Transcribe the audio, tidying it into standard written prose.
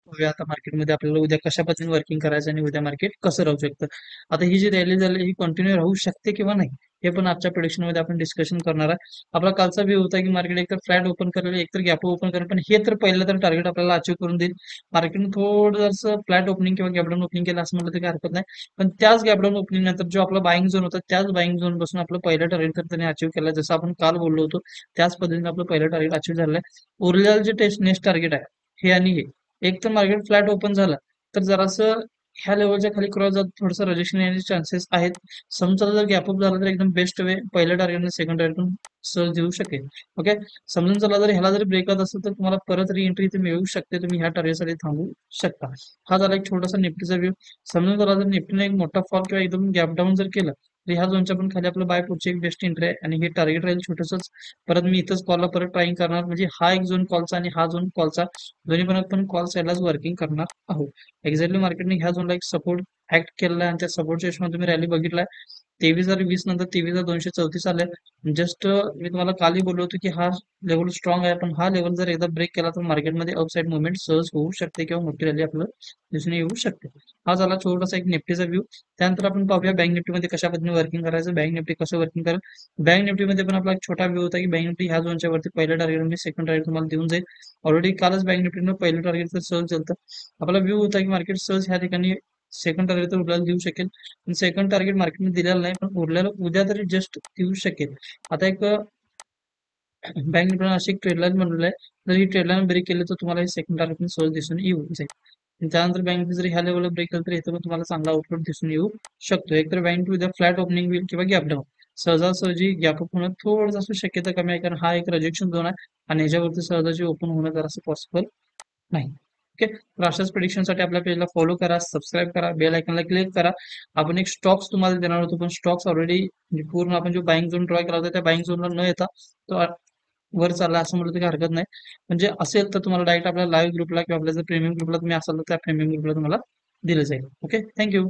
बघूया आता मार्केटमध्ये आपल्याला उद्या कशा पद्धतीने वर्किंग करायचं आणि उद्या मार्केट कसं राहू शकतं. आता ही जी रॅली झाली ही कंटिन्यू राहू शकते किंवा नाही, हे पण आजच्या प्रिडिक्शन मध्ये आपण डिस्कशन करणार आहे. आपला कालचा व्ह्यू होता की मार्केट एकतर फ्लॅट ओपन करेल, एकतर गॅप ओपन करेल, पण हे तर पहिलं तर टार्गेट आपल्याला अचीव करून देईल. मार्केटने थोडंसं फ्लॅट ओपनिंग किंवा गॅपडाऊन ओपनिंग केलं असं म्हटलं तरी काही हरकत नाही. पण त्याच गॅपडाऊन ओपनिंग नंतर जो आपला बाईंग झोन होता त्याच बाईंग झोन पासून आपलं पहिलं टार्गेट तर त्याने अचीव केलं, जसं आपण काल बोललो होतो त्याच पद्धतीने आपलं पहिलं टार्गेट अचीव झालं आहे. उरलेलं जे टेस्ट नेक्स्ट टार्गेट आहे हे आणि हे, एक तर मार्केट फ्लॅट ओपन झालं तर जरासं ह्या लेवलच्या खाली क्रॉस जात थोडंसं रजेक्शन येण्याचे चान्सेस आहेत. समजा जर गॅपअप झाला तर एकदम बेस्ट वे पहिल्या टार्गेट आणि सेकंड टार्गेट पण सहज देऊ शकेल. ओके, समजून चला जर ह्याला जर ब्रेकआउट असेल तर तुम्हाला परत री एंट्री इथे मिळू शकते, तुम्ही ह्या टार्गेटसाठी थांबू शकता. हा झाला एक छोटासा निफ्टीचा व्ह्यू. समजून चला जर निफ्टीने एक मोठा फॉल किंवा एकदम गॅप डाऊन जर केलं तर ह्या झोनच्या पण खाली आपलं बाय पुढची एक बेस्ट एंट्री आहे आणि हे टार्गेट राहील छोटंसंच. परत मी इथंच कॉलला परत ट्राईंग करणार, म्हणजे हा एक झोन कॉलचा आणि हा झोन कॉलचा, दोन्ही पण आपण कॉल साईडलाच वर्किंग करणार आहोत. एक्झॅक्टली मार्केटने ह्या झोनला एक सपोर्ट ऍक्ट केलेला आहे आणि त्या सपोर्टच्या हिशोबाने तुम्ही रॅली बघितलाय. 23,020 नंतर 23,234 आले. जस्ट मी तुम्हाला कालही बोललो होतो की हा लेवल स्ट्रॉंग आहे, पण हा लेवल जर एकदा ब्रेक केला तर मार्केटमध्ये अपसाईड मुवमेंट सहज होऊ शकते किंवा मोठी रॅली आपल्याला दिसून येऊ शकते. हा झाला छोटासा एक निफ्टीचा व्ह्यू. त्यानंतर आपण पाहूया बँक निफ्टीमध्ये कशा पद्धतीने वर्किंग करायचं, बँक निफ्टी कसं वर्किंग करेल. बँक निफ्टीमध्ये पण आपला एक छोटा व्ह्यू होता की बँक निफ्टी ह्या झोनच्या वरती पहिलं टार्गेट मी सेकंड टार्गेट तुम्हाला देऊन जाईल. ऑलरेडी कालच बँक निफ्टीनं पहिलं टार्गेट तर सहज झालं. आपला व्ह्यू होता की मार्केट सहज ह्या ठिकाणी सेकंड टार्गेट तर उरल्याला देऊ शकेल, पण सेकंड टार्गेट मार्केटने दिलेलं नाही, पण उरलेलं उद्या तरी जस्ट देऊ शकेल. आता एक बँक निफ्टीनं अशी एक ट्रेडलाईन बनवलेली आहे, जर ही ट्रेडलाईन ब्रेक केली तर तुम्हाला हे सेकंड टार्गेट सहज दिसून येऊ जाईल. आणि त्यानंतर बँक निफ्टी जर ह्या लेवलला ब्रेक केलं तर इथं पण तुम्हाला चांगला आउटपुट दिसून येऊ शकतो. एकतर बँक निफ्टी उद्या फ्लॅट ओपनिंग होईल किंवा गॅप डाऊन. सहजासहजी गॅप अप होणं थोडंसं शक्यता कमी आहे, कारण हा एक रिजेक्शन झोन आहे आणि ह्याच्यावरती सहजासहजी ओपन होणं जरासं पॉसिबल नाही. ओके, तर अशाच प्रिडिक्शनसाठी आपल्या पेजला फॉलो करा, सबस्क्राईब करा, बेल आयकॉनला क्लिक करा. आपण एक स्टॉक्स तुम्हाला देणार होतो, पण स्टॉक्स ऑलरेडी म्हणजे पूर्ण आपण जो बाईंग झोन ड्रॉ केला होता त्या बाईंग झोनला न येता तो वर चालला असं म्हटलं तरी हरकत नाही. म्हणजे असेल तर तुम्हाला डायरेक्ट आपल्या लाईव्ह ग्रुपला किंवा आपल्या जर प्रीमियम ग्रुपला तुम्ही असाल तर त्या प्रीमियम ग्रुपला तुम्हाला दिलं जाईल. Okay, thank you.